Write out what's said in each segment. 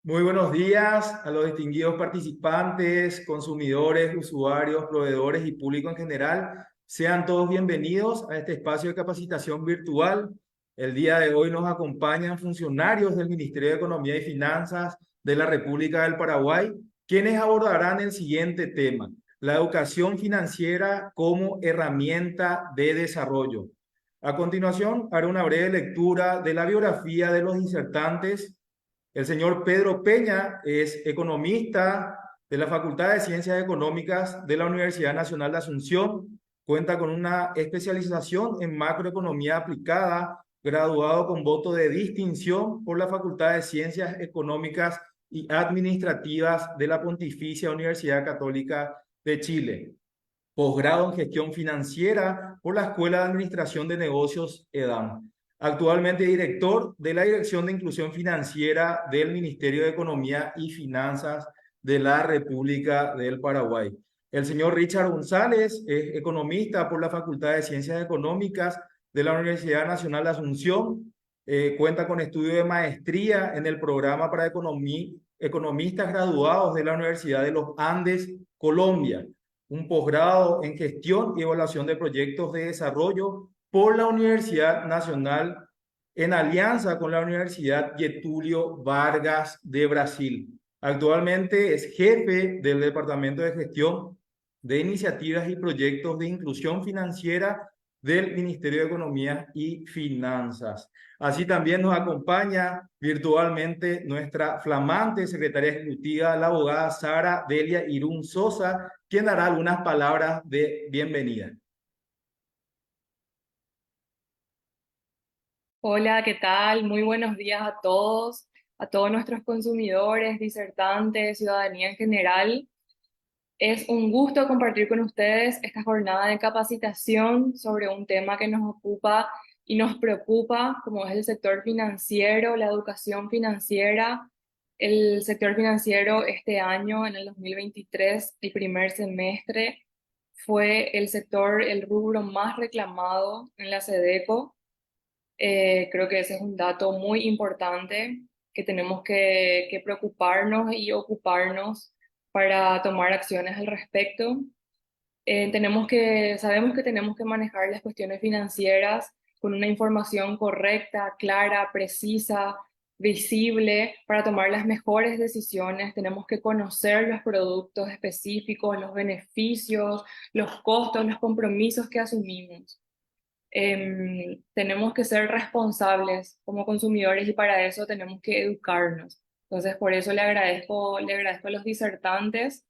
Muy buenos días a los distinguidos participantes, consumidores, usuarios, proveedores y público en general. Sean todos bienvenidos a este espacio de capacitación virtual. El día de hoy nos acompañan funcionarios del Ministerio de Economía y Finanzas de la República del Paraguay, quienes abordarán el siguiente tema: la educación financiera como herramienta de desarrollo. A continuación, haré una breve lectura de la biografía de los disertantes. El señor Pedro Peña es economista de la Facultad de Ciencias Económicas de la Universidad Nacional de Asunción. Cuenta con una especialización en macroeconomía aplicada, graduado con voto de distinción por la Facultad de Ciencias Económicas y Administrativas de la Pontificia Universidad Católica de Chile. Posgrado en Gestión Financiera por la Escuela de Administración de Negocios EDAM. Actualmente director de la Dirección de Inclusión Financiera del Ministerio de Economía y Finanzas de la República del Paraguay. El señor Richard González es economista por la Facultad de Ciencias Económicas de la Universidad Nacional de Asunción. Cuenta con estudio de maestría en el programa para economistas graduados de la Universidad de los Andes, Colombia. Un posgrado en gestión y evaluación de proyectos de desarrollo por la Universidad Nacional en alianza con la Universidad Getúlio Vargas de Brasil. Actualmente es jefe del Departamento de Gestión de Iniciativas y Proyectos de Inclusión Financiera del Ministerio de Economía y Finanzas. Así también nos acompaña virtualmente nuestra flamante secretaria ejecutiva, la abogada Sara Delia Irún Sosa, quien dará algunas palabras de bienvenida. Hola, ¿qué tal? Muy buenos días a todos nuestros consumidores, disertantes, ciudadanía en general. Es un gusto compartir con ustedes esta jornada de capacitación sobre un tema que nos ocupa y nos preocupa, como es el sector financiero, la educación financiera. El sector financiero este año, en el 2023, el primer semestre, fue el sector, el rubro más reclamado en la SEDECO. Creo que ese es un dato muy importante que tenemos que preocuparnos y ocuparnos para tomar acciones al respecto. Sabemos que tenemos que manejar las cuestiones financieras con una información correcta, clara, precisa, visible, para tomar las mejores decisiones. Tenemos que conocer los productos específicos, los beneficios, los costos, los compromisos que asumimos. Tenemos que ser responsables como consumidores y para eso tenemos que educarnos. Entonces, por eso le agradezco a los disertantes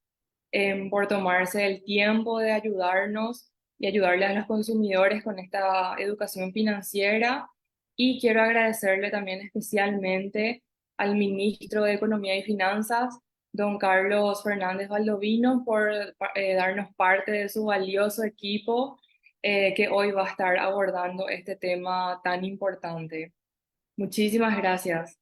por tomarse el tiempo de ayudarnos y ayudarle a los consumidores con esta educación financiera. Y quiero agradecerle también especialmente al ministro de Economía y Finanzas, don Carlos Fernández Valdovino, por darnos parte de su valioso equipo que hoy va a estar abordando este tema tan importante. Muchísimas gracias.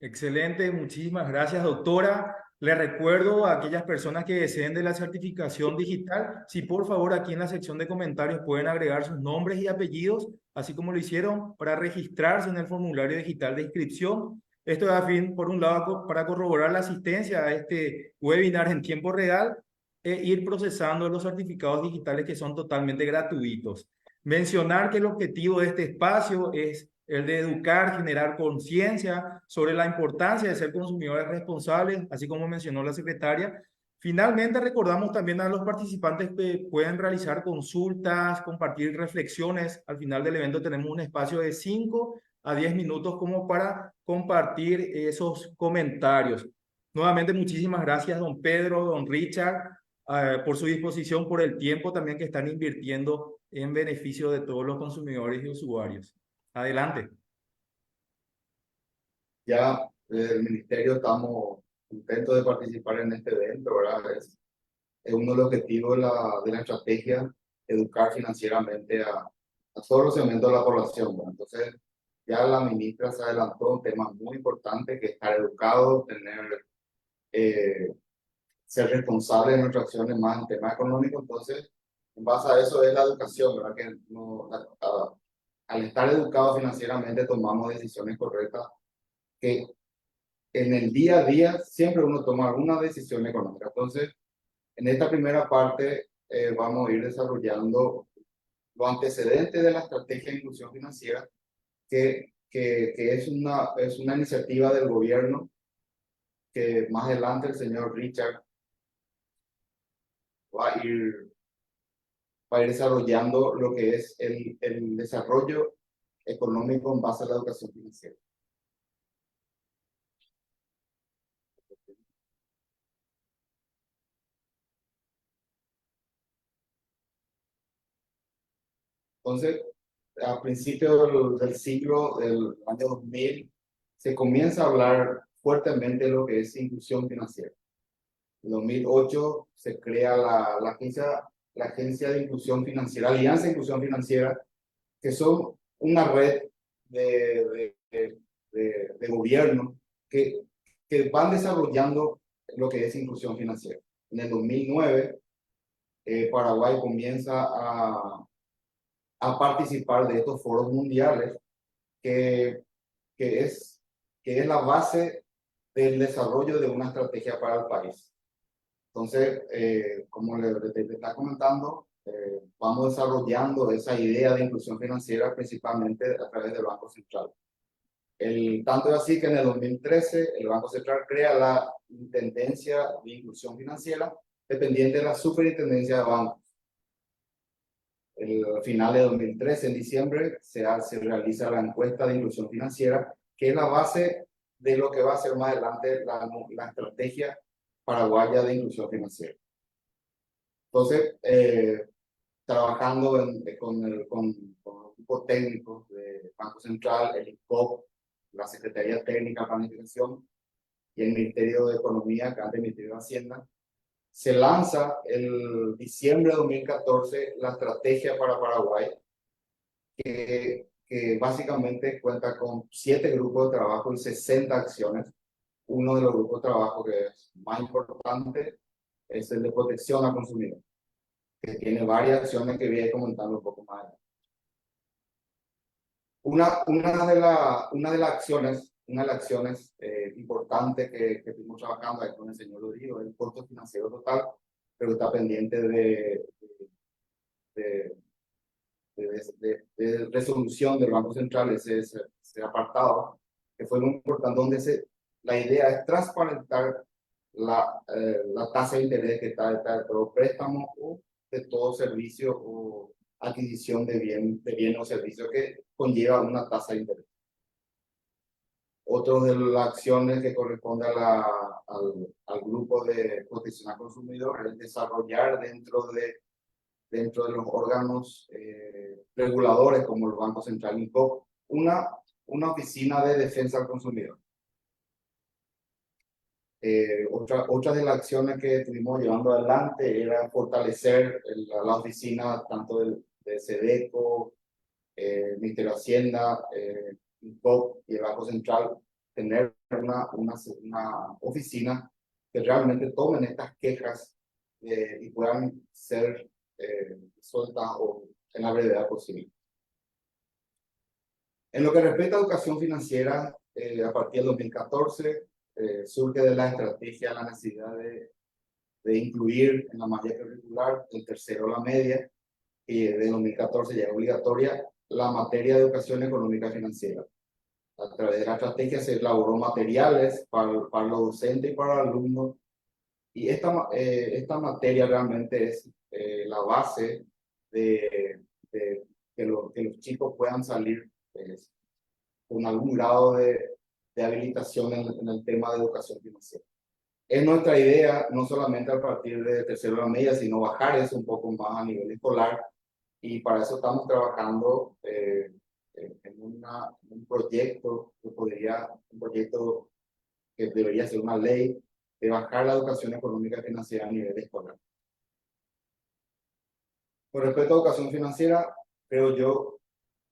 Excelente, muchísimas gracias, doctora. Le recuerdo a aquellas personas que deseen de la certificación digital, si por favor aquí en la sección de comentarios pueden agregar sus nombres y apellidos, así como lo hicieron para registrarse en el formulario digital de inscripción. Esto es a fin, por un lado, para corroborar la asistencia a este webinar en tiempo real e ir procesando los certificados digitales que son totalmente gratuitos. Mencionar que el objetivo de este espacio es el de educar, generar conciencia sobre la importancia de ser consumidores responsables, así como mencionó la secretaria. Finalmente, recordamos también a los participantes que pueden realizar consultas, compartir reflexiones. Al final del evento tenemos un espacio de 5 a 10 minutos como para compartir esos comentarios. Nuevamente, muchísimas gracias, don Pedro, don Richard, por su disposición, por el tiempo también que están invirtiendo en beneficio de todos los consumidores y usuarios. Adelante. Ya el ministerio estamos contentos de participar en este evento, ¿verdad? Es uno de los objetivos de la estrategia, educar financieramente a todos los segmentos de la población, ¿verdad? Entonces, ya la ministra se adelantó un tema muy importante que es estar educado, eh, ser responsable de nuestras acciones más en temas económicos. Entonces, en base a eso es la educación, ¿verdad? Que no, al estar educados financieramente tomamos decisiones correctas que en el día a día siempre uno toma alguna decisión económica. Entonces, en esta primera parte vamos a ir desarrollando los antecedentes de la estrategia de inclusión financiera, que es una iniciativa del gobierno que más adelante el señor Richard va a ir, va a ir desarrollando lo que es el desarrollo económico en base a la educación financiera. Entonces, a principios del siglo, del año 2000, se comienza a hablar fuertemente de lo que es inclusión financiera. En 2008 se crea la Agencia de Inclusión Financiera, Alianza de Inclusión Financiera, que son una red de gobierno que van desarrollando lo que es inclusión financiera. En el 2009, Paraguay comienza a participar de estos foros mundiales que, que, es, que es la base del desarrollo de una estrategia para el país. Entonces, como le está comentando, vamos desarrollando esa idea de inclusión financiera principalmente a través del Banco Central. Tanto es así que en el 2013 el Banco Central crea la Intendencia de Inclusión Financiera, dependiente de la Superintendencia de Bancos. El final de 2013, en diciembre, se realiza la encuesta de inclusión financiera, que es la base de lo que va a ser más adelante la estrategia paraguaya de inclusión financiera. Entonces, trabajando con el grupo técnico del Banco Central, el INCOP, la Secretaría Técnica de Planificación y el Ministerio de Economía, que antes el Ministerio de Hacienda, se lanza el diciembre de 2014 la estrategia para Paraguay, que básicamente cuenta con 7 grupos de trabajo y 60 acciones. Uno de los grupos de trabajo que es más importante es el de protección al consumidor, que tiene varias acciones que voy a ir comentando un poco más. Una de las acciones importantes que estuvimos trabajando ahí con el señor Rodrigo es el costo financiero total, pero está pendiente de, de resolución del Banco Central, ese apartado, que fue muy importante, donde la idea es transparentar la tasa de interés que está detrás de todo préstamo o de todo servicio o adquisición de bien o servicio que conlleva una tasa de interés. Otro de las acciones que corresponde al grupo de protección al consumidor es desarrollar dentro de los órganos reguladores como el Banco Central y INCOP, una oficina de defensa al consumidor. Otra de las acciones que estuvimos llevando adelante era fortalecer la oficina tanto de SEDECO, Ministerio de Hacienda, INCOP y el Banco Central, tener una oficina que realmente tomen estas quejas y puedan ser sueltas en la brevedad posible. En lo que respecta a educación financiera, a partir del 2014 surge de la estrategia la necesidad de incluir en la malla curricular el tercero la media, y de 2014 ya es obligatoria la materia de educación económica financiera. A través de la estrategia se elaboró materiales para los docentes y para los alumnos, y esta materia realmente es la base de que los chicos puedan salir con algún grado de habilitación en el tema de educación financiera. Es nuestra idea, no solamente a partir de tercero de la media, sino bajar eso un poco más a nivel escolar, y para eso estamos trabajando en un proyecto que debería ser una ley de bajar la educación económica y financiera a nivel escolar. Con respecto a educación financiera, creo yo,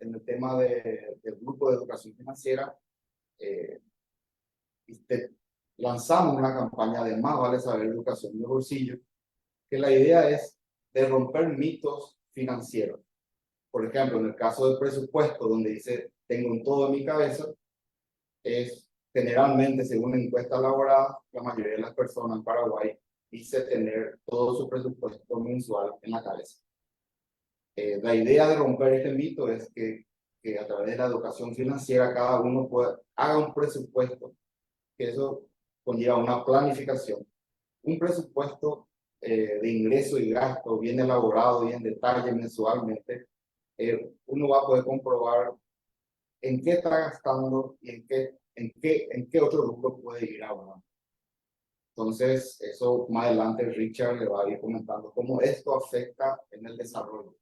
en el tema del grupo de educación financiera, lanzamos una campaña de Más vale saber educación de bolsillo, que la idea es de romper mitos financieros. Por ejemplo, en el caso del presupuesto, donde dice tengo un todo en mi cabeza, generalmente, según encuestas elaboradas, la mayoría de las personas en Paraguay dice tener todo su presupuesto mensual en la cabeza. La idea de romper este mito es que a través de la educación financiera cada uno haga un presupuesto, que eso conlleva una planificación, un presupuesto de ingreso y gasto bien elaborado y en detalle mensualmente. Uno va a poder comprobar en qué está gastando y en qué otro rubro puede ir ahorrando. Entonces, eso más adelante Richard le va a ir comentando cómo esto afecta en el desarrollo.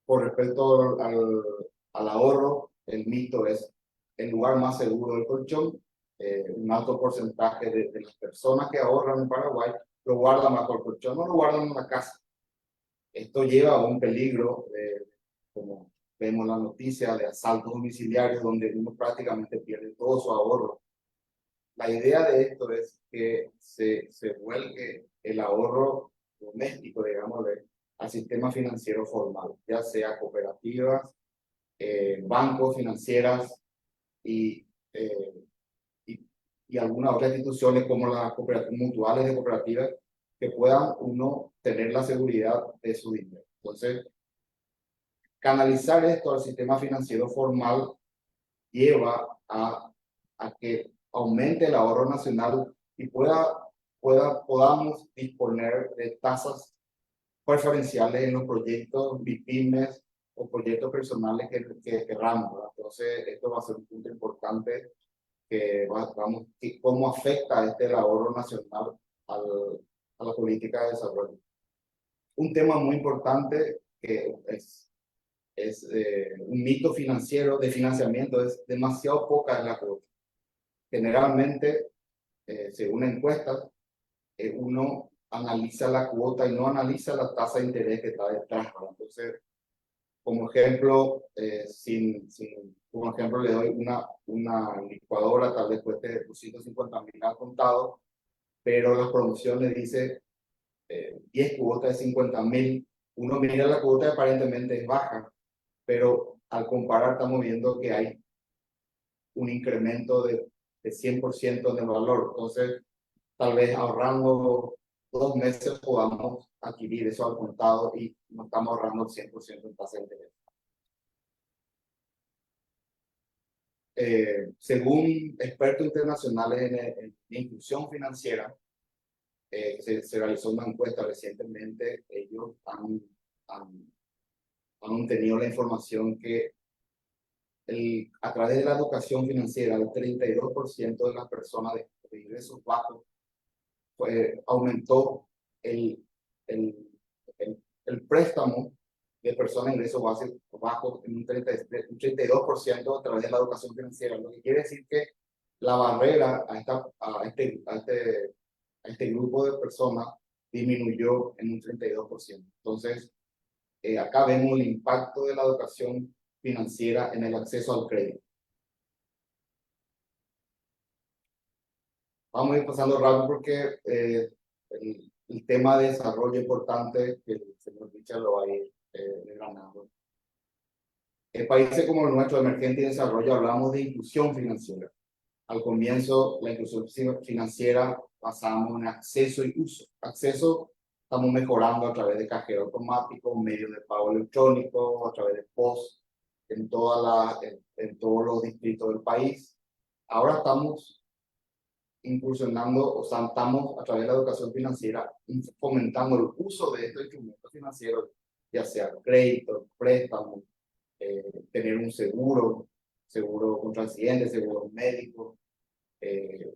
Por respecto al ahorro, el mito es el lugar más seguro del colchón. Un alto porcentaje de las personas que ahorran en Paraguay lo guardan bajo el colchón, no lo guardan en la casa. Esto lleva a un peligro, como vemos en la noticia, de asaltos domiciliarios donde uno prácticamente pierde todo su ahorro. La idea de esto es que se vuelque el ahorro doméstico, digámosle, al sistema financiero formal, ya sea cooperativas, bancos, financieras y, eh, y algunas otras instituciones como las mutuales de cooperativas que puedan uno tener la seguridad de su dinero. Entonces, canalizar esto al sistema financiero formal lleva a que aumente el ahorro nacional y podamos disponer de tasas preferenciales en los proyectos BIPYMES o proyectos personales que querramos, ¿verdad? Entonces, esto va a ser un punto importante cómo afecta el ahorro nacional a la política de desarrollo. Un tema muy importante que es un mito financiero de financiamiento, es demasiado poca la cuota. Generalmente, según encuestas, uno analiza la cuota y no analiza la tasa de interés que está detrás. Entonces, como ejemplo, como ejemplo le doy una licuadora, tal vez cueste 250.000 al contado, pero la promoción le dice 10 cuotas de 50.000. Uno mira la cuota y aparentemente es baja, pero al comparar estamos viendo que hay un incremento de 100% en el valor. Entonces, tal vez ahorrando 2 meses podamos adquirir eso al contado y no estamos ahorrando el 100% en tasa de interés. Según expertos internacionales en inclusión financiera, se realizó una encuesta recientemente. Ellos han obtenido la información que a través de la educación financiera, el 32% de las personas de ingresos bajos aumentó el, el, el préstamo de personas de ingresos bajos en un 32% a través de la educación financiera, lo que quiere decir que la barrera a este grupo de personas disminuyó en un 32%. Entonces, acá vemos el impacto de la educación financiera en el acceso al crédito. Vamos a ir pasando rápido porque el tema de desarrollo importante que el señor Richard lo va a ir desgranando. En países como el nuestro, emergente y desarrollo, hablamos de inclusión financiera. Al comienzo, la inclusión financiera basamos en acceso y uso. Acceso estamos mejorando a través de cajero automático, medios de pago electrónico, a través de POS, en todos los distritos del país. Ahora estamos incursionando, o sea, estamos a través de la educación financiera fomentando el uso de estos instrumentos financieros, ya sea crédito, préstamo, tener un seguro contra accidentes, seguro médico, tener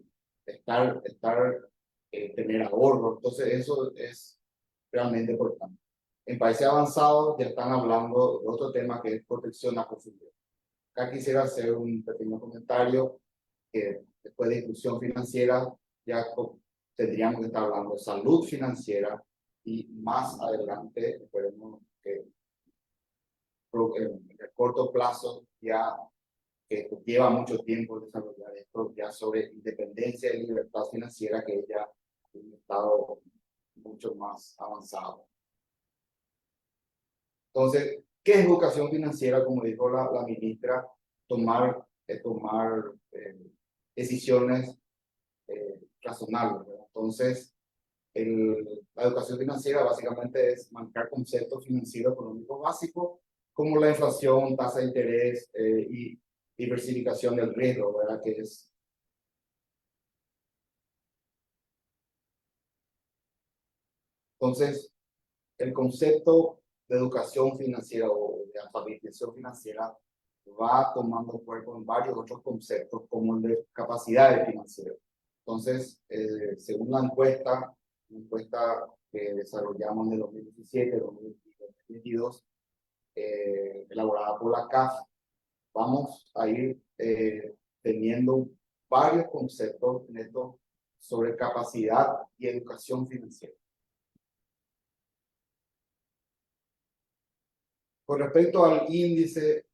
ahorro. Entonces, eso es realmente importante. En países avanzados ya están hablando de otro tema que es protección a consumidores. Acá quisiera hacer un pequeño comentario que después de inclusión financiera ya tendríamos que estar hablando de salud financiera y más adelante esperemos que en el corto plazo ya que lleva mucho tiempo desarrollar esto ya sobre independencia y libertad financiera que ya en un estado mucho más avanzado. Entonces, ¿qué es educación financiera? Como dijo la ministra, tomar decisiones razonables, ¿verdad? Entonces, la educación financiera básicamente es manejar conceptos financieros económicos básicos como la inflación, tasa de interés y diversificación del riesgo, ¿verdad? Que es entonces el concepto de educación financiera o de alfabetización financiera va tomando cuerpo en varios otros conceptos como el de capacidades financieras. Entonces, según la encuesta que desarrollamos en el 2017-2022, elaborada por la CAF, vamos a ir teniendo varios conceptos en esto sobre capacidad y educación financiera. Con respecto al índice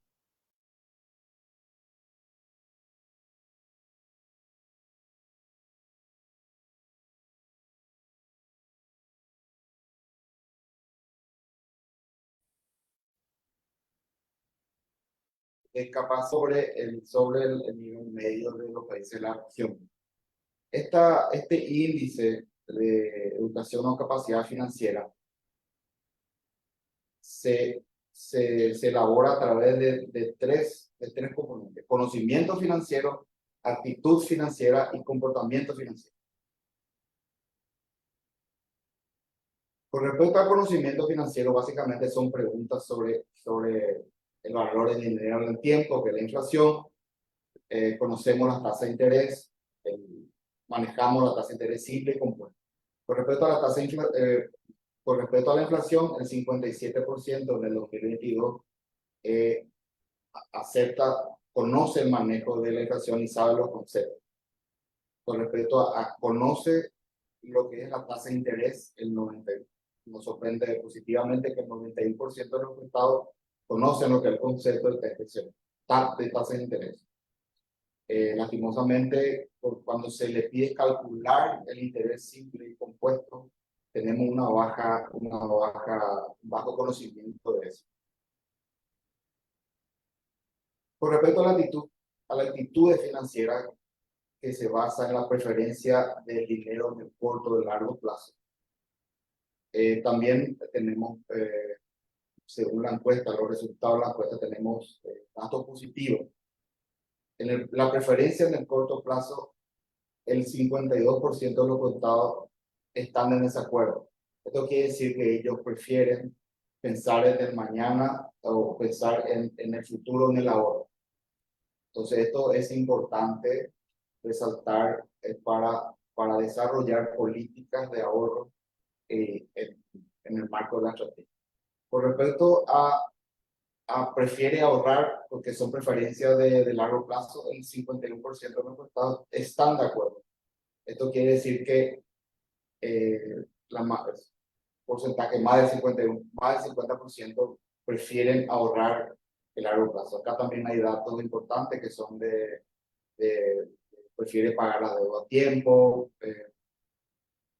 es capaz sobre el nivel medio de los países de la región. Este índice de educación o capacidad financiera se elabora a través de tres componentes: conocimiento financiero, actitud financiera y comportamiento financiero. Con respecto al conocimiento financiero, básicamente son preguntas sobre el valor del dinero en el tiempo, que es la inflación. Conocemos las tasas de interés, manejamos la tasa de interés simple y compuesta. Con respecto a la con respecto a la inflación, el 57% en el 2022 conoce el manejo de la inflación y sabe los conceptos. Con respecto conoce lo que es la tasa de interés, nos sorprende positivamente que el 91% de los encuestados conocen lo que es el concepto de tasa de interés. Lastimosamente, cuando se le pide calcular el interés simple y compuesto, tenemos bajo conocimiento de eso. Con respecto a la actitud financiera, que se basa en la preferencia del dinero en el corto y largo plazo. También tenemos, según la encuesta, los resultados de la encuesta, tenemos datos positivos. La preferencia en el corto plazo, el 52% de los contados están en desacuerdo. Esto quiere decir que ellos prefieren pensar en el mañana o pensar en el futuro, en el ahora. Entonces, esto es importante resaltar para desarrollar políticas de ahorro en el marco de la estrategia. Con respecto prefiere ahorrar porque son preferencias de largo plazo, el 51% de los encuestados están de acuerdo. Esto quiere decir que porcentaje más del 50% prefieren ahorrar el largo plazo. Acá también hay datos importantes que son prefiere pagar la deuda a tiempo,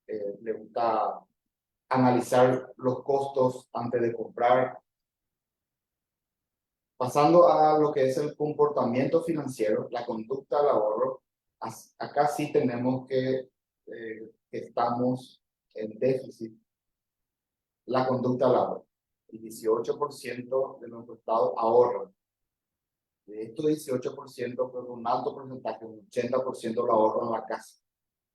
le gusta analizar los costos antes de comprar. Pasando a lo que es el comportamiento financiero, la conducta al ahorro, acá sí tenemos que estamos en déficit. La conducta al ahorro. El 18% de los encuestados ahorran. De estos 18%, pues un alto porcentaje, un 80% lo ahorran en la casa.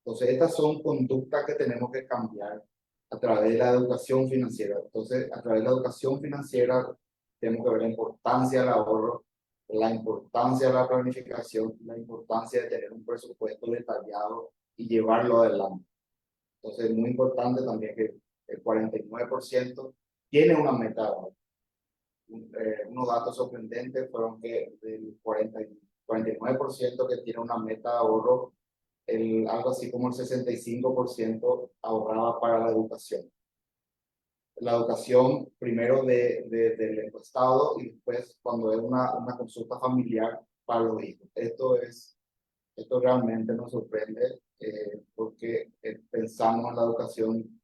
Entonces, estas son conductas que tenemos que cambiar a través de la educación financiera. Entonces, a través de la educación financiera, tenemos que ver la importancia del ahorro, la importancia de la planificación, la importancia de tener un presupuesto detallado y llevarlo adelante. Entonces, es muy importante también que el 49% tiene una meta de ahorro. Unos datos sorprendentes fueron que del 49% que tiene una meta de ahorro, algo así como el 65% ahorraba para la educación. La educación primero del encuestado y después cuando es una consulta familiar para los hijos. Esto realmente nos sorprende porque pensamos en la educación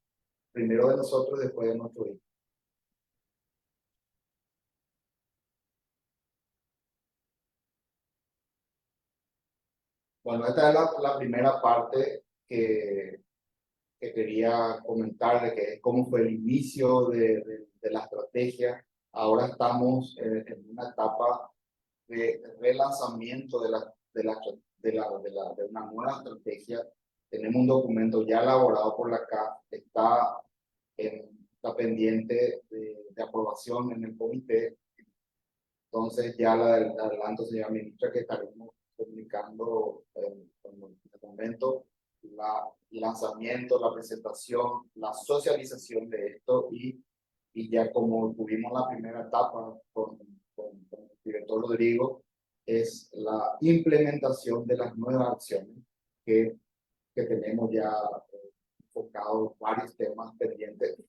primero de nosotros y después de nuestros hijos. Bueno, esta es la primera parte que quería comentar, de que cómo fue el inicio de la estrategia. Ahora estamos en una etapa de relanzamiento de una nueva estrategia. Tenemos un documento ya elaborado por la CAF, está pendiente de aprobación en el comité. Entonces ya la adelanto, señora ministra, que estaremos comunicando en el momento el lanzamiento, la presentación, la socialización de esto y ya como tuvimos la primera etapa con el director Rodrigo, es la implementación de las nuevas acciones que tenemos ya enfocados varios temas pendientes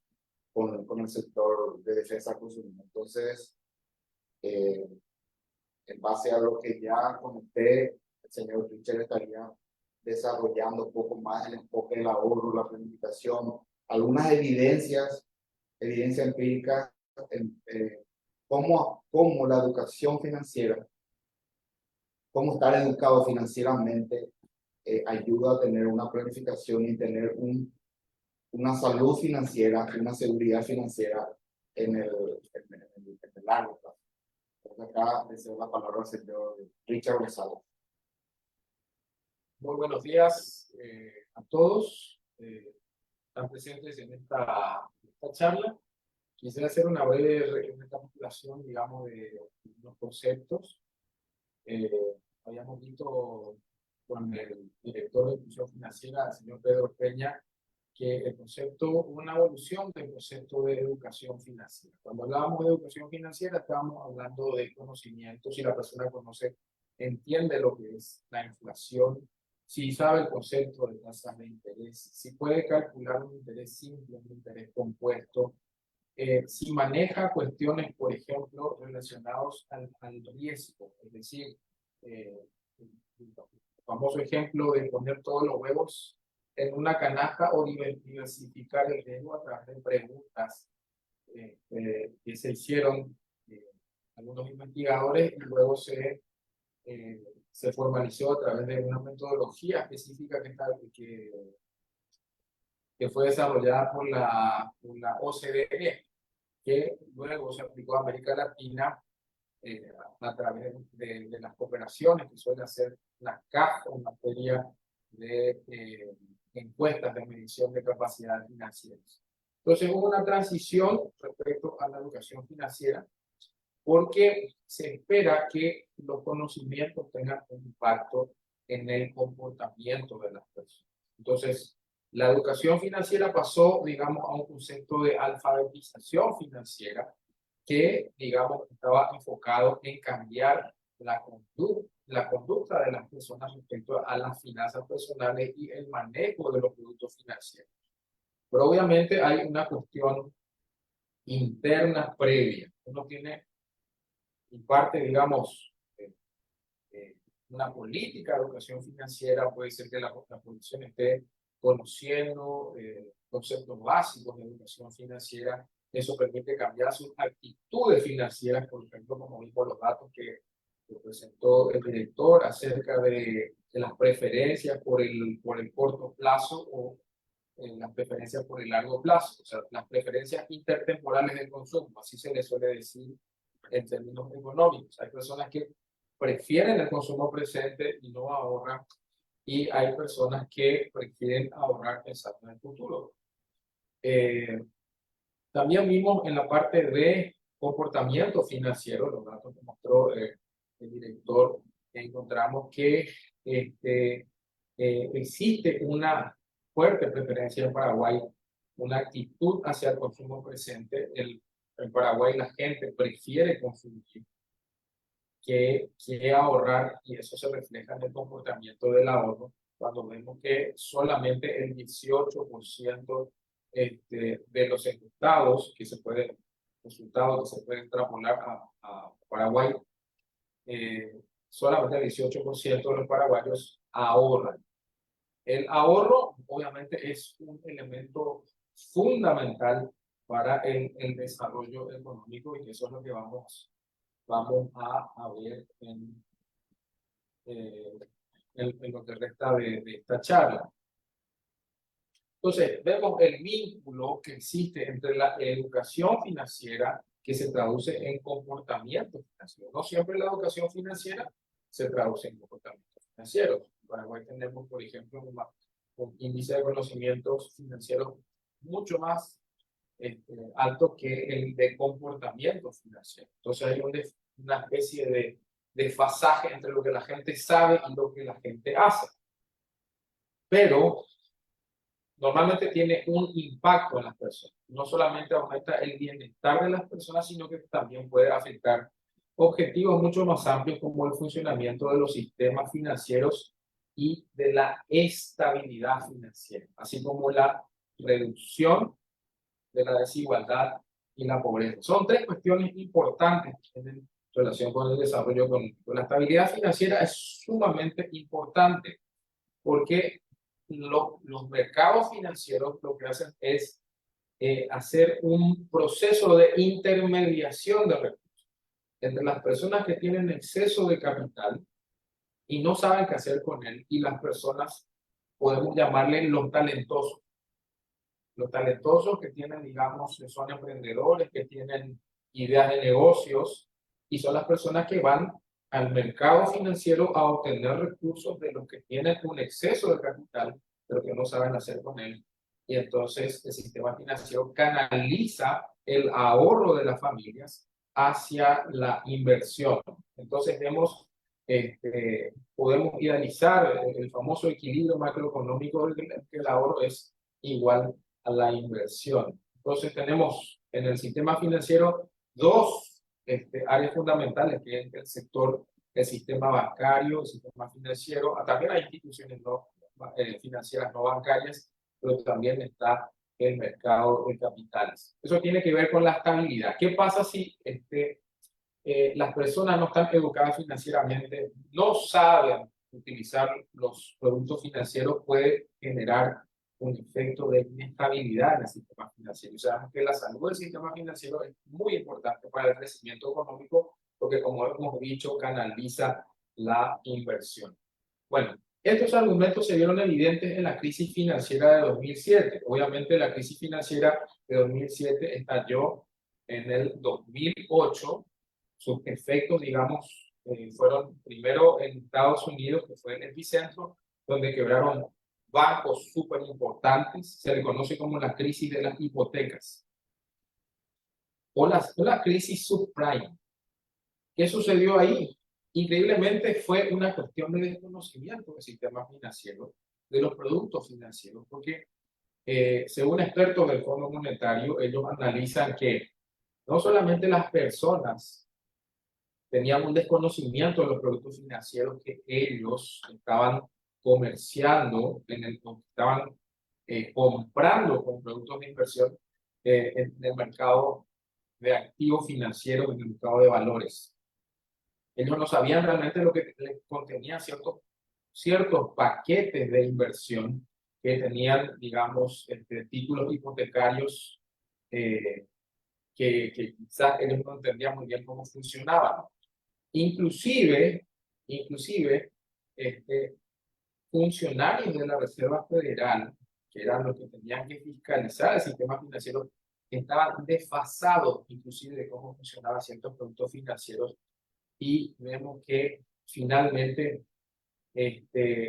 con el sector de defensa al consumidor. Entonces, en base a lo que ya comenté, el señor Richard estaría desarrollando un poco más el enfoque del ahorro, la planificación, algunas evidencias empíricas en cómo la educación financiera, cómo estar educado financieramente ayuda a tener una planificación y tener una salud financiera, una seguridad financiera en el largo plazo. Entonces acá le cedo la palabra al señor Richard González. Muy buenos días a todos. Están presentes en esta charla. Quisiera hacer una breve recapitulación, digamos, de los conceptos. Habíamos visto con el director de Inclusión Financiera, el señor Pedro Peña, que el concepto, una evolución del concepto de educación financiera. Cuando hablábamos de educación financiera, estábamos hablando de conocimiento. Si la persona conoce, entiende lo que es la inflación, si sabe el concepto de tasas de interés, si puede calcular un interés simple, un interés compuesto, si maneja cuestiones, por ejemplo, relacionados al riesgo, es decir, el famoso ejemplo de poner todos los huevos en una canasta o diversificar el riesgo a través de preguntas que se hicieron algunos investigadores y luego se formalizó a través de una metodología específica que fue desarrollada por la OCDE, que luego se aplicó a América Latina a través de las cooperaciones que suele hacer la CAF en materia de encuestas de medición de capacidad financiera. Entonces hubo una transición respecto a la educación financiera porque se espera que los conocimientos tengan un impacto en el comportamiento de las personas. Entonces, la educación financiera pasó, digamos, a un concepto de alfabetización financiera que, digamos, estaba enfocado en cambiar la conducta de las personas respecto a las finanzas personales y el manejo de los productos financieros. Pero obviamente hay una cuestión interna previa. Uno tiene, en parte, digamos, una política de educación financiera, puede ser que la población esté conociendo conceptos básicos de educación financiera. Eso permite cambiar sus actitudes financieras, por ejemplo, como vimos los datos que presentó el director acerca de las preferencias por el corto plazo o las preferencias por el largo plazo, o sea, las preferencias intertemporales del consumo, así se le suele decir en términos económicos. Hay personas que prefieren el consumo presente y no ahorran, y hay personas que prefieren ahorrar pensando en el futuro. También vimos en la parte de comportamiento financiero, los datos que mostró el director, encontramos que existe una fuerte preferencia en Paraguay, una actitud hacia el consumo presente. En Paraguay la gente prefiere consumir que ahorrar, y eso se refleja en el comportamiento del ahorro, cuando vemos que solamente el 18% de los resultados que se pueden extrapolar a Paraguay, solamente el 18% de los paraguayos ahorran. El ahorro, obviamente, es un elemento fundamental para el desarrollo económico, y eso es lo que vamos a ver en en lo que resta de esta charla. Entonces, vemos el vínculo que existe entre la educación financiera que se traduce en comportamiento financiero. No siempre la educación financiera se traduce en comportamientos financieros. En Paraguay tenemos, por ejemplo, un índice de conocimientos financieros mucho más alto que el de comportamiento financiero. Entonces hay una especie de desfasaje entre lo que la gente sabe y lo que la gente hace. Pero normalmente tiene un impacto en las personas. No solamente aumenta el bienestar de las personas, sino que también puede afectar objetivos mucho más amplios como el funcionamiento de los sistemas financieros y de la estabilidad financiera, así como la reducción de la desigualdad y la pobreza. Son tres cuestiones importantes en relación con el desarrollo económico. La estabilidad financiera es sumamente importante porque los mercados financieros lo que hacen es hacer un proceso de intermediación de recursos entre las personas que tienen exceso de capital y no saben qué hacer con él y las personas, podemos llamarle los talentosos. Los talentosos que tienen, digamos, que son emprendedores, que tienen ideas de negocios y son las personas que van al mercado financiero a obtener recursos de los que tienen un exceso de capital, pero que no saben hacer con él. Y entonces el sistema financiero canaliza el ahorro de las familias hacia la inversión. Entonces vemos, podemos idealizar el famoso equilibrio macroeconómico del que el ahorro es igual a la inversión. Entonces tenemos en el sistema financiero dos áreas fundamentales, que es el sector, el sistema bancario, el sistema financiero. También hay instituciones financieras no bancarias, pero también está el mercado de capitales. Eso tiene que ver con la estabilidad. ¿Qué pasa si las personas no están educadas financieramente, no saben utilizar los productos financieros? Puede generar un efecto de inestabilidad en el sistema financiero. Sabemos que la salud del sistema financiero es muy importante para el crecimiento económico porque, como hemos dicho, canaliza la inversión. Bueno, estos argumentos se vieron evidentes en la crisis financiera de 2007. Obviamente la crisis financiera de 2007 estalló en el 2008. Sus efectos, digamos, fueron primero en Estados Unidos, que fue el epicentro, donde quebraron bancos súper importantes. Se le conoce como la crisis de las hipotecas o la crisis subprime. ¿Qué sucedió ahí? Increíblemente fue una cuestión de desconocimiento del sistema financiero, de los productos financieros, porque según expertos del Fondo Monetario, ellos analizan que no solamente las personas tenían un desconocimiento de los productos financieros que ellos estaban comerciando, estaban comprando con productos de inversión en el mercado de activos financieros, en el mercado de valores. Ellos no sabían realmente lo que contenía ciertos paquetes de inversión que tenían, digamos, títulos hipotecarios que quizás ellos no entendían muy bien cómo funcionaban. Inclusive, funcionarios de la Reserva Federal, que eran los que tenían que fiscalizar el sistema financiero, estaban desfasados inclusive de cómo funcionaban ciertos productos financieros, y vemos que finalmente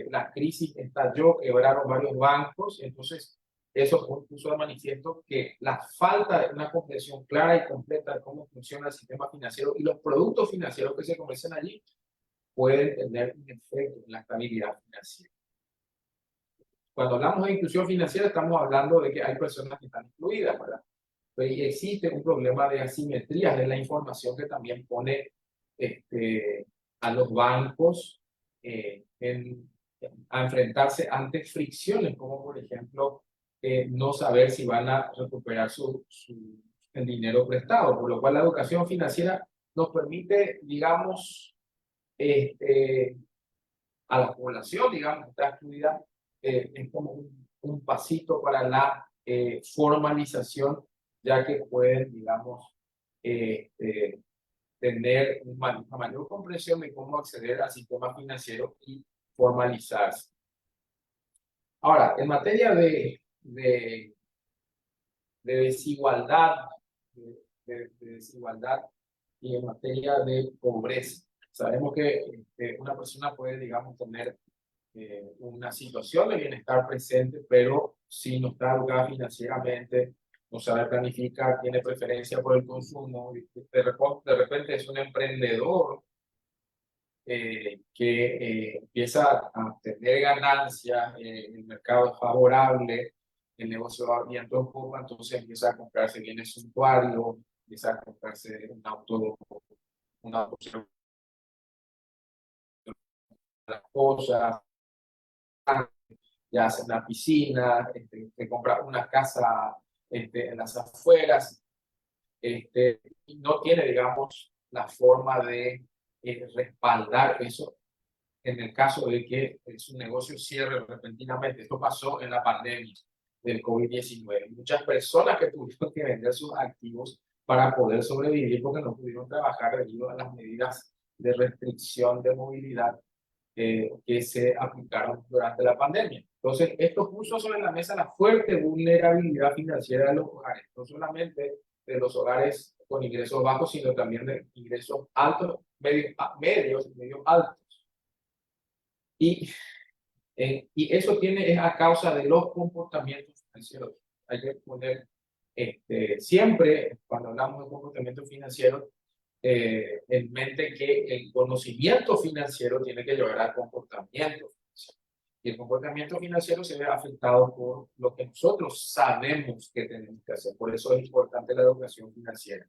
la crisis estalló, quebraron varios bancos. Entonces eso puso de manifiesto que la falta de una comprensión clara y completa de cómo funciona el sistema financiero y los productos financieros que se comercian allí pueden tener un efecto en la estabilidad financiera. Cuando hablamos de inclusión financiera estamos hablando de que hay personas que están excluidas, ¿verdad? Pero existe un problema de asimetrías de la información que también pone a los bancos a enfrentarse ante fricciones, como por ejemplo no saber si van a recuperar el dinero prestado, por lo cual la educación financiera nos permite, digamos, a la población, digamos, que está excluida, es como un pasito para la formalización, ya que pueden, digamos, tener una mayor comprensión de cómo acceder al sistema financiero y formalizarse. Ahora, en materia de desigualdad, de desigualdad y en materia de pobreza, sabemos que una persona puede, digamos, tener una situación de bienestar presente, pero si no está educada financieramente, no sabe planificar, tiene preferencia por el consumo, de repente es un emprendedor que empieza a tener ganancias, el mercado es favorable, el negocio va viento en popa, entonces empieza a comprarse bienes suntuarios, empieza a comprarse un auto, las cosas, ya hace una piscina, te compra una casa en las afueras, y no tiene, digamos, la forma de respaldar eso en el caso de que su negocio cierre repentinamente. Esto pasó en la pandemia del COVID-19. Muchas personas que tuvieron que vender sus activos para poder sobrevivir porque no pudieron trabajar debido a las medidas de restricción de movilidad que se aplicaron durante la pandemia. Entonces, esto puso sobre la mesa la fuerte vulnerabilidad financiera de los hogares, no solamente de los hogares con ingresos bajos, sino también de ingresos altos, medios altos. Y eso es a causa de los comportamientos financieros. Hay que poner siempre, cuando hablamos de comportamiento financiero, en mente que el conocimiento financiero tiene que llevar al comportamiento financiero. Y el comportamiento financiero se ve afectado por lo que nosotros sabemos que tenemos que hacer. Por eso es importante la educación financiera.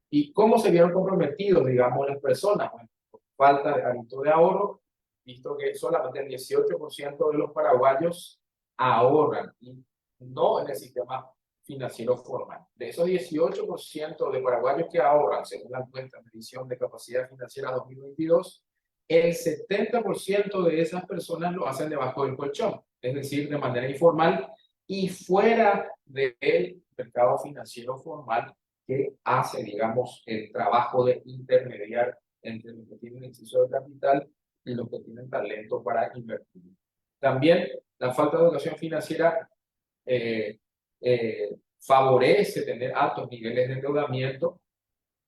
¿Y cómo se vieron comprometidos, digamos, las personas? Bueno, por falta de hábito de ahorro, visto que solamente el 18% de los paraguayos ahorran, y no en el sistema financiero formal. De esos 18% de paraguayos que ahorran, según la encuesta de medición de capacidad financiera 2022, el 70% de esas personas lo hacen debajo del colchón, es decir, de manera informal y fuera del mercado financiero formal que hace, digamos, el trabajo de intermediar entre los que tienen exceso de capital y los que tienen talento para invertir. También la falta de educación financiera favorece tener altos niveles de endeudamiento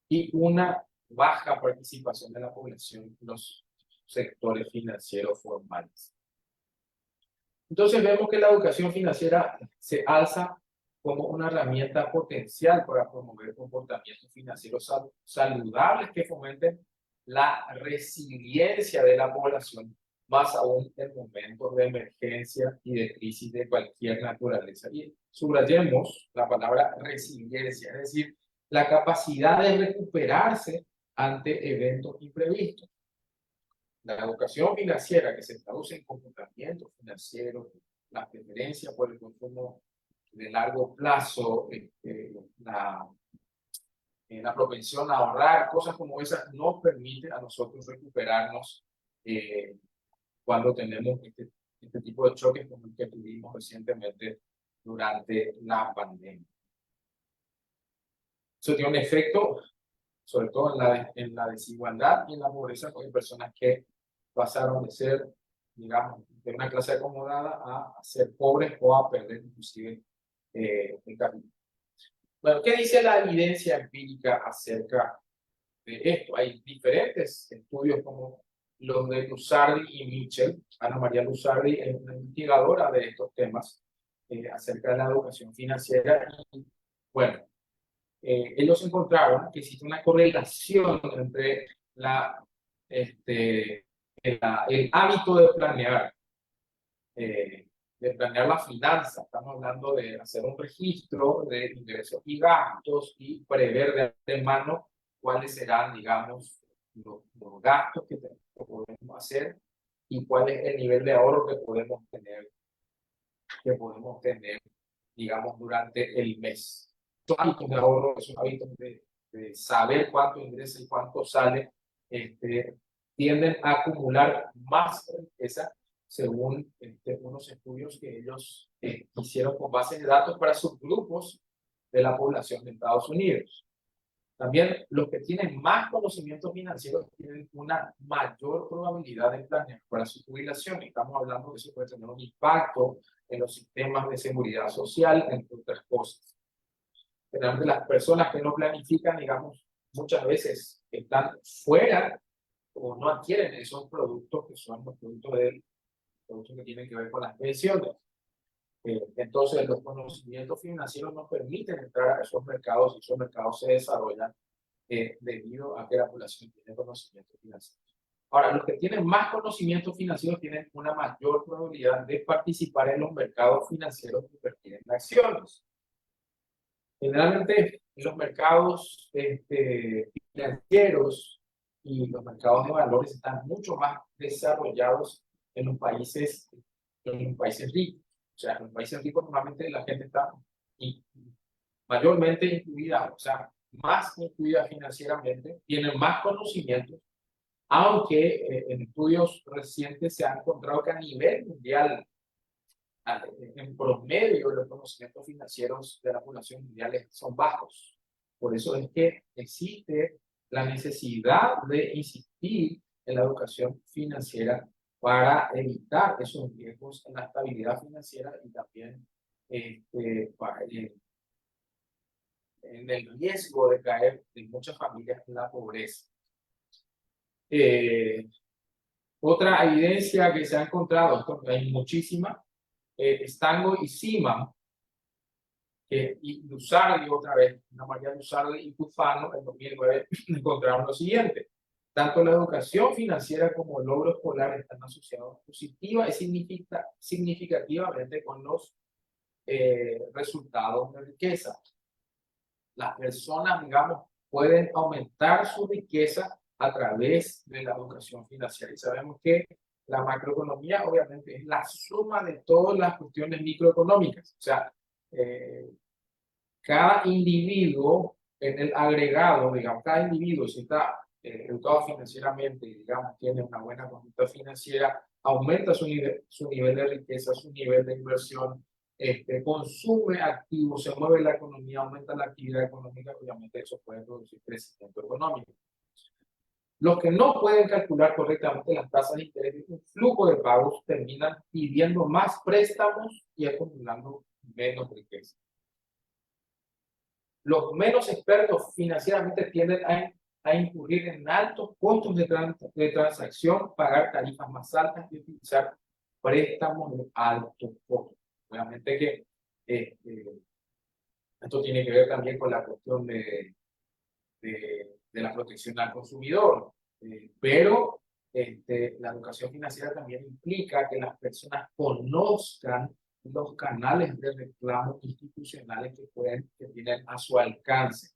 y una baja participación de la población en los sectores financieros formales. Entonces vemos que la educación financiera se alza como una herramienta potencial para promover comportamientos financieros saludables que fomenten la resiliencia de la población, más aún en momentos de emergencia y de crisis de cualquier naturaleza. Y subrayemos la palabra resiliencia, es decir, la capacidad de recuperarse ante eventos imprevistos. La educación financiera que se traduce en comportamientos financieros, la preferencia por el consumo de largo plazo, la propensión a ahorrar, cosas como esas, nos permite a nosotros recuperarnos cuando tenemos este tipo de choques como el que tuvimos recientemente durante la pandemia. Eso tiene un efecto, sobre todo en la desigualdad y en la pobreza, porque hay personas que pasaron de ser, digamos, de una clase acomodada a ser pobres o a perder inclusive el capital. Bueno, ¿qué dice la evidencia empírica acerca de esto? Hay diferentes estudios como los de Lusardi y Mitchell. Ana María Lusardi es una investigadora de estos temas acerca de la educación financiera. Y, bueno, ellos encontraron que existe una correlación entre el hábito de planear la finanza. Estamos hablando de hacer un registro de ingresos y gastos y prever de antemano cuáles serán, digamos, los gastos que podemos hacer y cuál es el nivel de ahorro que podemos tener, digamos, durante el mes. Esos hábitos de ahorro, esos hábitos de saber cuánto ingresa y cuánto sale, tienden a acumular más riqueza según unos estudios que ellos hicieron con base de datos para subgrupos de la población de Estados Unidos. También los que tienen más conocimientos financieros tienen una mayor probabilidad de planear para su jubilación. Estamos hablando de eso puede tener un impacto en los sistemas de seguridad social, entre otras cosas. Generalmente las personas que no planifican, digamos, muchas veces están fuera o no adquieren esos productos que son los productos que tienen que ver con las pensiones. Entonces, los conocimientos financieros nos permiten entrar a esos mercados y esos mercados se desarrollan debido a que la población tiene conocimientos financieros. Ahora, los que tienen más conocimientos financieros tienen una mayor probabilidad de participar en los mercados financieros que invertir en acciones. Generalmente, los mercados financieros y los mercados de valores están mucho más desarrollados en los países ricos. O sea, en los países ricos normalmente la gente está mayormente incluida, o sea, más incluida financieramente, tienen más conocimientos, aunque en estudios recientes se ha encontrado que a nivel mundial, en promedio, los conocimientos financieros de la población mundial son bajos. Por eso es que existe la necesidad de insistir en la educación financiera para evitar esos riesgos en la estabilidad financiera y también en el riesgo de caer en muchas familias en la pobreza. Otra evidencia que se ha encontrado, esto hay muchísima, Stango y Seaman, y Lusardi otra vez, una María Lusardi y Tufano en 2009 encontraron lo siguiente: tanto la educación financiera como el logro escolar están asociados positiva y significativamente con los resultados de riqueza. Las personas, digamos, pueden aumentar su riqueza a través de la educación financiera. Y sabemos que la macroeconomía obviamente es la suma de todas las cuestiones microeconómicas. O sea, cada individuo en el agregado, digamos, cada individuo si está educado financieramente, digamos, tiene una buena conducta financiera, aumenta su nivel de riqueza, su nivel de inversión, consume activos, se mueve la economía, aumenta la actividad económica, obviamente eso puede producir crecimiento económico. Los que no pueden calcular correctamente las tasas de interés y un flujo de pagos terminan pidiendo más préstamos y acumulando menos riqueza. Los menos expertos financieramente tienden a incurrir en altos costos de transacción, pagar tarifas más altas y utilizar préstamos de alto costo. Obviamente que esto tiene que ver también con la cuestión de la protección al consumidor, pero la educación financiera también implica que las personas conozcan los canales de reclamo institucionales que tienen a su alcance.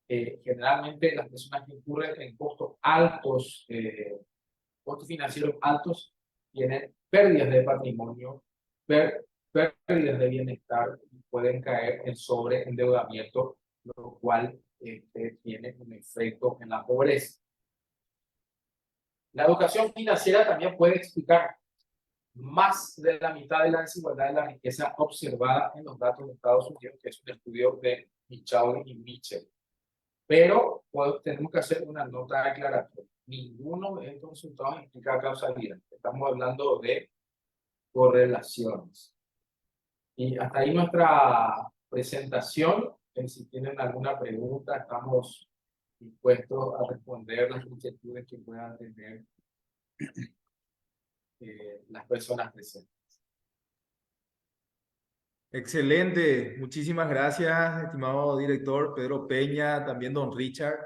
Generalmente las personas que incurren en costos altos, costos financieros altos, tienen pérdidas de patrimonio, pérdidas de bienestar, y pueden caer en sobreendeudamiento, lo cual tiene un efecto en la pobreza. La educación financiera también puede explicar más de la mitad de la desigualdad de la riqueza observada en los datos de Estados Unidos, que es un estudio de Michaud y Mitchell. Pero tenemos que hacer una nota aclaratoria. Ninguno de estos resultados implica causalidad. Estamos hablando de correlaciones. Y hasta ahí nuestra presentación. Si tienen alguna pregunta, estamos dispuestos a responder las inquietudes que puedan tener las personas presentes. Excelente, muchísimas gracias, estimado director Pedro Peña, también don Richard,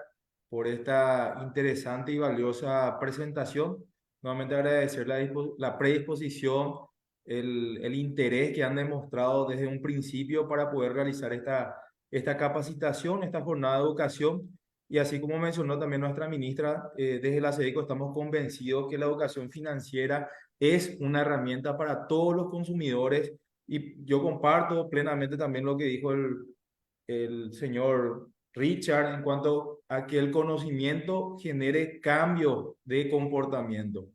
por esta interesante y valiosa presentación. Nuevamente agradecer la predisposición, el interés que han demostrado desde un principio para poder realizar esta capacitación, esta jornada de educación. Y así como mencionó también nuestra ministra, desde la SEDECO estamos convencidos que la educación financiera es una herramienta para todos los consumidores. Y yo comparto plenamente también lo que dijo el señor Richard en cuanto a que el conocimiento genere cambio de comportamiento.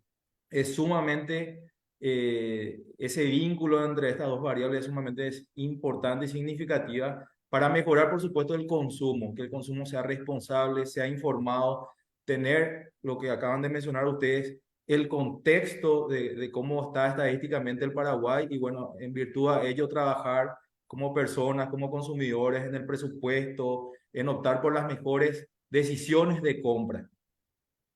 Es sumamente, ese vínculo entre estas dos variables es sumamente importante y significativa para mejorar, por supuesto, el consumo, que el consumo sea responsable, sea informado, tener lo que acaban de mencionar ustedes, el contexto de cómo está estadísticamente el Paraguay y bueno, en virtud a ello trabajar como personas, como consumidores en el presupuesto, en optar por las mejores decisiones de compra.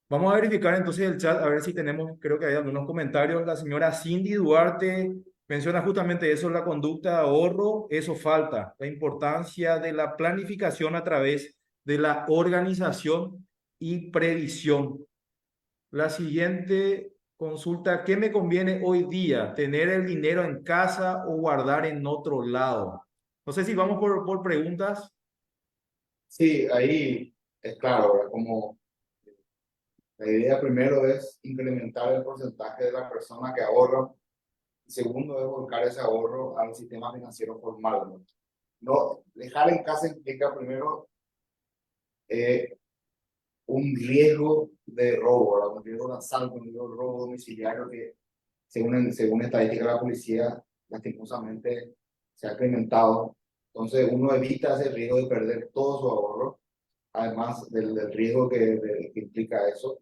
Vamos a verificar entonces el chat, a ver si tenemos, creo que hay algunos comentarios. La señora Cindy Duarte menciona justamente eso, la conducta de ahorro, eso falta, la importancia de la planificación a través de la organización y previsión. La siguiente consulta, ¿qué me conviene hoy día? ¿Tener el dinero en casa o guardar en otro lado? No sé si vamos por preguntas. Sí, ahí es claro, ¿verdad? Como la idea primero es incrementar el porcentaje de la persona que ahorra. Segundo es volcar ese ahorro al sistema financiero formal, ¿no? No, dejar en casa implica primero eh, un riesgo de robo, ¿verdad? Un riesgo de asalto, un riesgo de robo domiciliario que, según estadística de la policía, lastimosamente se ha incrementado. Entonces, uno evita ese riesgo de perder todo su ahorro, además del riesgo que implica eso.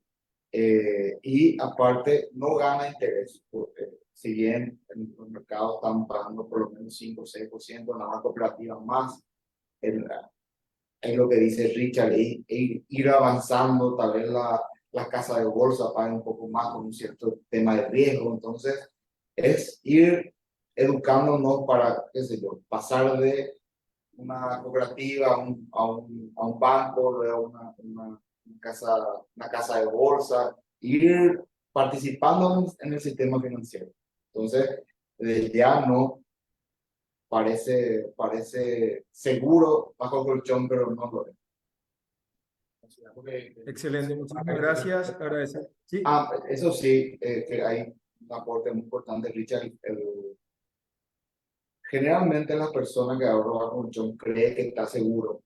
Y aparte, no gana interés, porque si bien en los mercados están pagando por lo menos 5 o 6%, en las cooperativas más, el, es lo que dice Richard, ir avanzando, tal vez la casa de bolsa pague un poco más con un cierto tema de riesgo. Entonces, es ir educándonos para, qué sé yo, pasar de una cooperativa a un banco, luego una casa de bolsa, ir participando en el sistema financiero. Entonces, ya no parece seguro bajo colchón, pero no lo es. Excelente, muchísimas gracias. Agradecer. Sí. Eso sí, que hay un aporte muy importante, Richard. Generalmente las personas que ahorran bajo colchón creen que está seguro.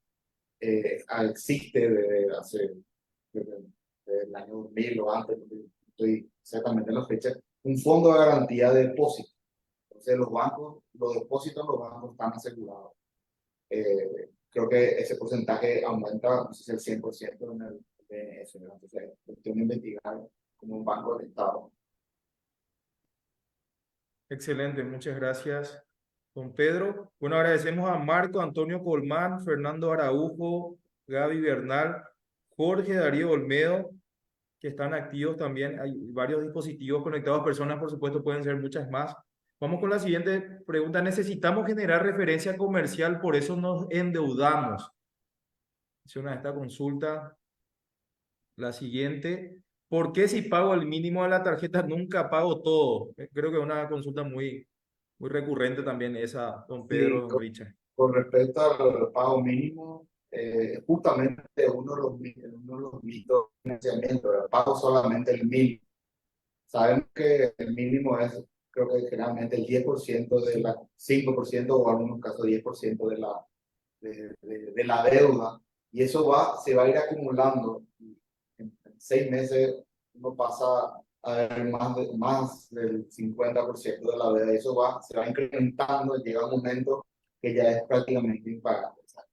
Existe desde el año 2000 o antes, no estoy exactamente en la fecha, un fondo de garantía de depósito. Entonces los bancos, los depósitos en los bancos están asegurados. Creo que ese porcentaje aumenta, no sé si el 100% en el BNS, ¿verdad? Entonces es cuestión de investigar como un banco del Estado. Excelente, muchas gracias, don Pedro. Bueno, agradecemos a Marco Antonio Colmán, Fernando Araujo, Gaby Bernal, Jorge Darío Olmedo, que están activos también. Hay varios dispositivos conectados, personas, por supuesto, pueden ser muchas más. Vamos con la siguiente pregunta. Necesitamos generar referencia comercial, por eso nos endeudamos. Menciona esta consulta. La siguiente. ¿Por qué si pago el mínimo de la tarjeta nunca pago todo? Creo que es una consulta muy recurrente también esa, don Pedro, Sí, don Richard. con respecto al pago mínimo, justamente uno de los mitos de financiamiento, ¿verdad? Pago solamente el mínimo. Sabemos que el mínimo es, creo que generalmente el 10% de la, 5% o en algunos casos 10% de la deuda, y eso se va a ir acumulando. En 6 meses uno pasa a ver más del 50% de la deuda, y eso se va incrementando, llega un momento que ya es prácticamente impagable. O sea,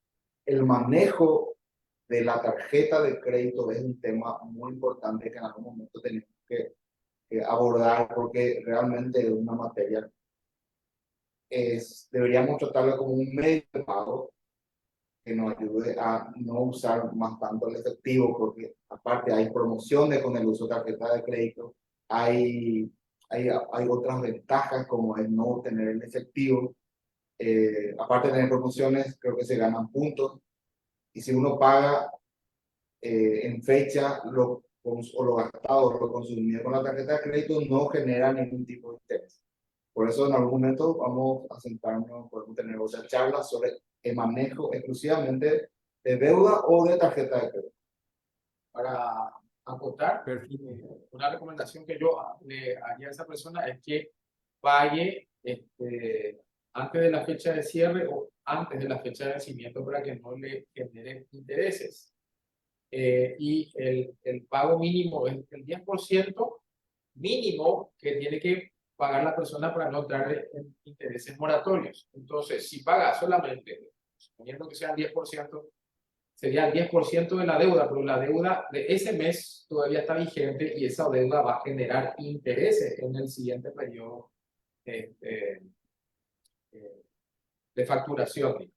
el manejo de la tarjeta de crédito es un tema muy importante que en algún momento tenemos que abordar, porque realmente es una materia, deberíamos tratarlo como un medio de pago que nos ayude a no usar más tanto el efectivo, porque aparte hay promociones con el uso de tarjeta de crédito, hay otras ventajas como el no tener el efectivo. Aparte de tener promociones, creo que se ganan puntos, y si uno paga en fecha o lo gastado o lo consumido con la tarjeta de crédito, no genera ningún tipo de interés. Por eso en algún momento vamos a sentarnos, podemos tener otra charla sobre el manejo exclusivamente de deuda o de tarjeta de crédito. Para acotar, Perfecto. una recomendación que yo le haría a esa persona es que pague antes de la fecha de cierre o antes de la fecha de vencimiento para que no le generen intereses. Y el pago mínimo es el 10% mínimo que tiene que pagar la persona para no entrar en intereses moratorios. Entonces, si paga solamente suponiendo que sean 10%, sería el 10% de la deuda, pero la deuda de ese mes todavía está vigente y esa deuda va a generar intereses en el siguiente periodo este, de facturación.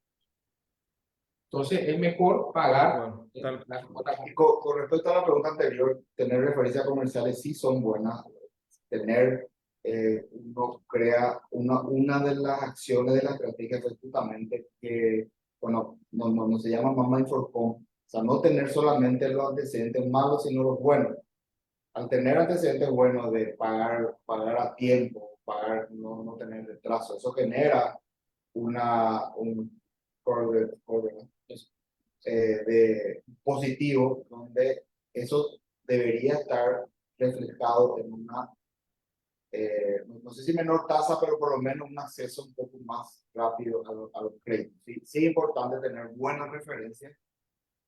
Entonces es mejor pagar la cuota. Y con respecto a la pregunta anterior, tener referencias comerciales sí son buenas. Tener, uno crea una de las acciones de la estrategia fue justamente que, bueno, no se llama Mama Inforcom, o sea, no tener solamente los antecedentes malos, sino los buenos. Al tener antecedentes buenos de pagar a tiempo, no tener retraso, eso genera un de positivo, donde eso debería estar reflejado en una, no sé si menor tasa, pero por lo menos un acceso un poco más rápido a los créditos. Sí, sí es importante tener buenas referencias,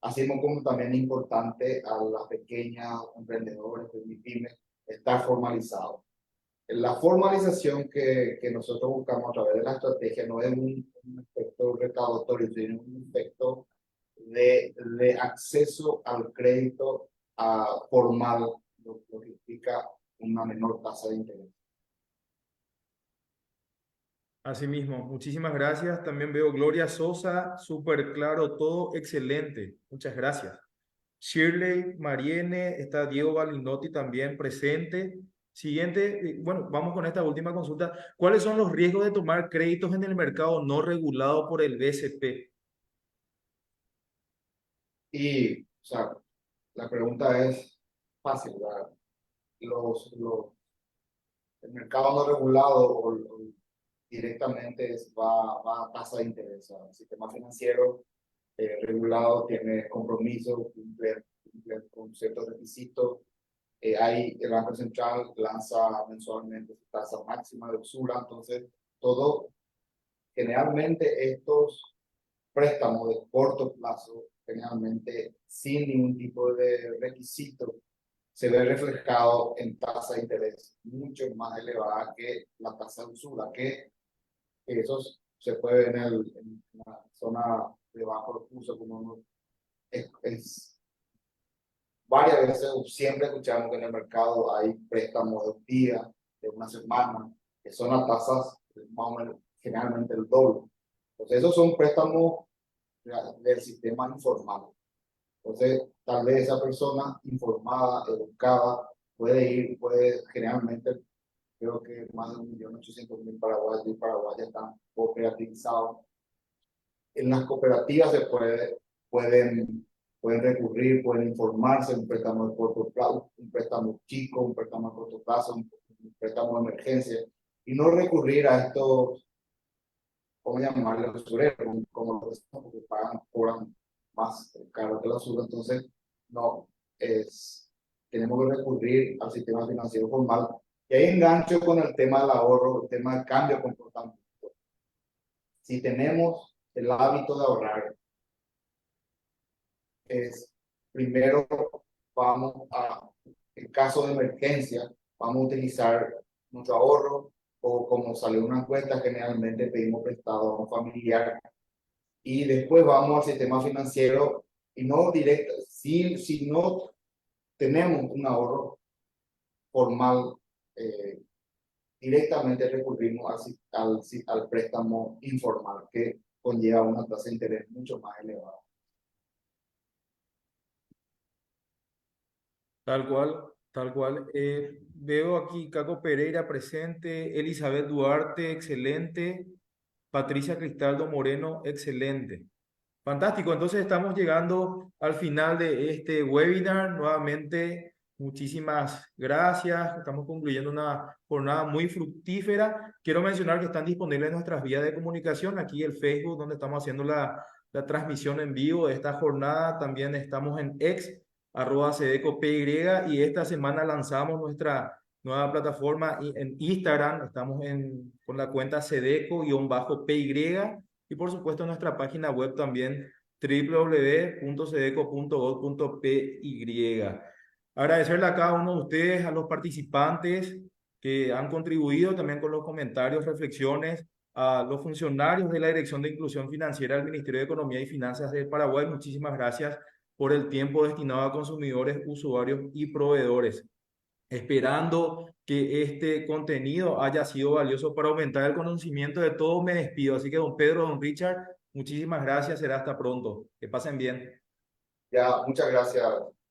así como también es importante a las pequeñas emprendedores, pymes, estar formalizados. La formalización que nosotros buscamos a través de la estrategia no es un aspecto recaudatorio, sino un aspecto de acceso al crédito formal, lo que implica una menor tasa de interés. Asimismo, muchísimas gracias. También veo Gloria Sosa, súper claro, todo excelente. Muchas gracias. Shirley Mariene, está Diego Balinotti también presente. Siguiente, bueno, vamos con esta última consulta. ¿Cuáles son los riesgos de tomar créditos en el mercado no regulado por el BCP? Y, o sea, la pregunta es fácil, ¿verdad? El mercado no regulado o directamente va a tasa de interés. O sea, el sistema financiero regulado tiene compromiso, cumple con ciertos requisitos. El Banco Central lanza mensualmente su tasa máxima de usura, entonces generalmente estos préstamos de corto plazo, generalmente sin ningún tipo de requisito, se ve reflejado en tasa de interés mucho más elevada que la tasa de usura, que eso se puede ver en la zona de bajo recursos, como es varias veces, siempre escuchamos que en el mercado hay préstamos de un día, de una semana, que son las tasas más o menos generalmente el doble. Entonces esos son préstamos del sistema informal. Entonces, tal vez esa persona informada, educada, puede generalmente, creo que más de 1.800.000 paraguayos y paraguayas están cooperativizados. En las cooperativas pueden recurrir, pueden informarse, un préstamo de corto plazo, un préstamo chico, un préstamo de corto plazo, un préstamo de emergencia, y no recurrir a estos, ¿cómo llamarlos? Usureros, como los porque cobran más caro que la usura. Entonces, no, tenemos que recurrir al sistema financiero formal. Y ahí engancho con el tema del ahorro, el tema del cambio de comportamiento. Si tenemos el hábito de ahorrar, primero en caso de emergencia, vamos a utilizar nuestro ahorro, o como salió una encuesta, generalmente pedimos prestado a un familiar, y después vamos al sistema financiero y no directo. Si no tenemos un ahorro formal, directamente recurrimos al préstamo informal, que conlleva una tasa de interés mucho más elevada. Tal cual, tal cual. Veo aquí Caco Pereira presente, Elizabeth Duarte, excelente, Patricia Cristaldo Moreno, excelente. Fantástico, entonces estamos llegando al final de este webinar. Nuevamente, muchísimas gracias. Estamos concluyendo una jornada muy fructífera. Quiero mencionar que están disponibles nuestras vías de comunicación, aquí el Facebook, donde estamos haciendo la transmisión en vivo de esta jornada. También estamos en X, @SedecoPY, y esta semana lanzamos nuestra nueva plataforma en Instagram. Estamos con la cuenta Sedeco-PY. Y por supuesto nuestra página web también, www.sedeco.gov.py. Agradecerle a cada uno de ustedes, a los participantes que han contribuido también con los comentarios, reflexiones. a los funcionarios de la Dirección de Inclusión Financiera del Ministerio de Economía y Finanzas del Paraguay, muchísimas gracias por el tiempo destinado a consumidores, usuarios y proveedores. Esperando que este contenido haya sido valioso para aumentar el conocimiento de todos, me despido. Así que don Pedro, don Richard, muchísimas gracias. Será hasta pronto. Que pasen bien. Ya, muchas gracias.